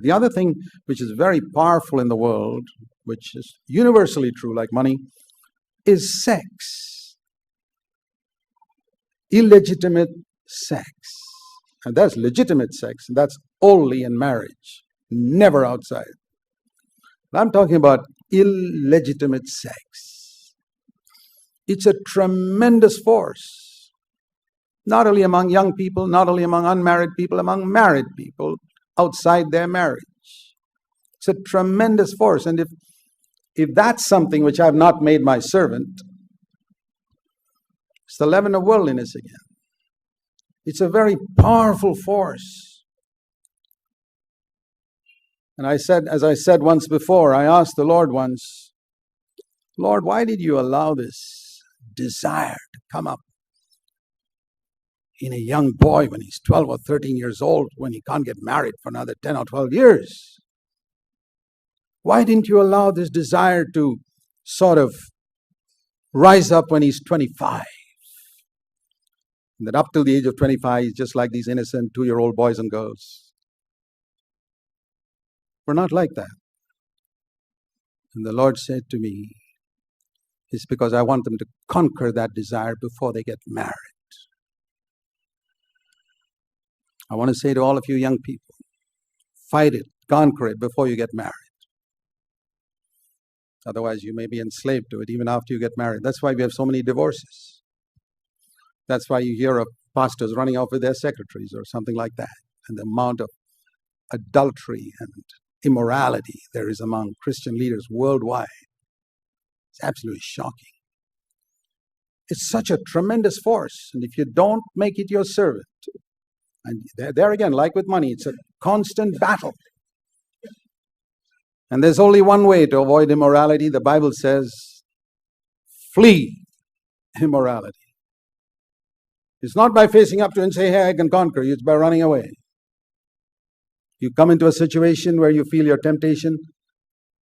The other thing which is very powerful in the world, which is universally true like money, is sex. Illegitimate sex. And that's legitimate sex, and that's only in marriage, never outside. I'm talking about illegitimate sex. It's a tremendous force, not only among young people, not only among unmarried people, among married people outside their marriage. It's a tremendous force. And if that's something which I have not made my servant, it's the leaven of worldliness again. It's a very powerful force. And as I said once before, I asked the Lord once, Lord, why did you allow this desire to come up in a young boy when he's 12 or 13 years old, when he can't get married for another 10 or 12 years? Why didn't you allow this desire to sort of rise up when he's 25? And that up till the age of 25, he's just like these innocent 2-year-old boys and girls. We're not like that. And the Lord said to me, it's because I want them to conquer that desire before they get married. I want to say to all of you young people, fight it, conquer it before you get married. Otherwise, you may be enslaved to it even after you get married. That's why we have so many divorces. That's why you hear of pastors running off with their secretaries or something like that. And the amount of adultery and immorality there is among Christian leaders worldwide. It's absolutely shocking. It's such a tremendous force. And if you don't make it your servant, and there again, like with money, it's a constant battle. And there's only one way to avoid immorality. The Bible says, flee immorality. It's not by facing up to and say, hey, I can conquer you. It's by running away. You come into a situation where you feel your temptation,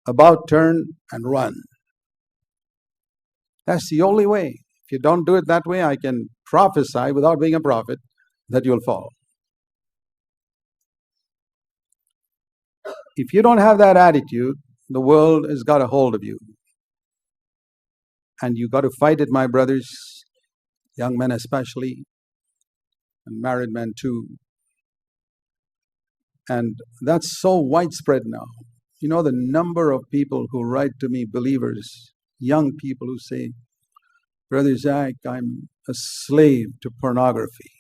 about turn and run. That's the only way. If you don't do it that way, I can prophesy without being a prophet that you'll fall. If you don't have that attitude, the world has got a hold of you. And you've got to fight it, my brothers, young men especially, and married men too. And that's so widespread now. You know, the number of people who write to me, believers, young people who say, Brother Zac, I'm a slave to pornography.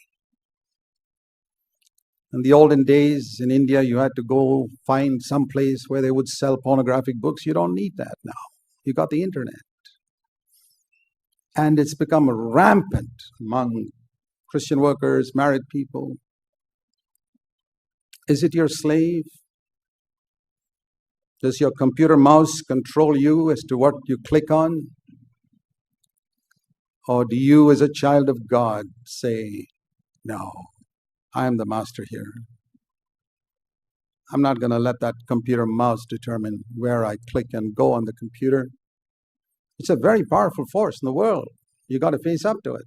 In the olden days in India, you had to go find some place where they would sell pornographic books. You don't need that now. You got the internet. And it's become rampant among Christian workers, married people. Is it your slave? Does your computer mouse control you as to what you click on? Or do you, as a child of God, say, no, I am the master here. I'm not going to let that computer mouse determine where I click and go on the computer. It's a very powerful force in the world. You got to face up to it.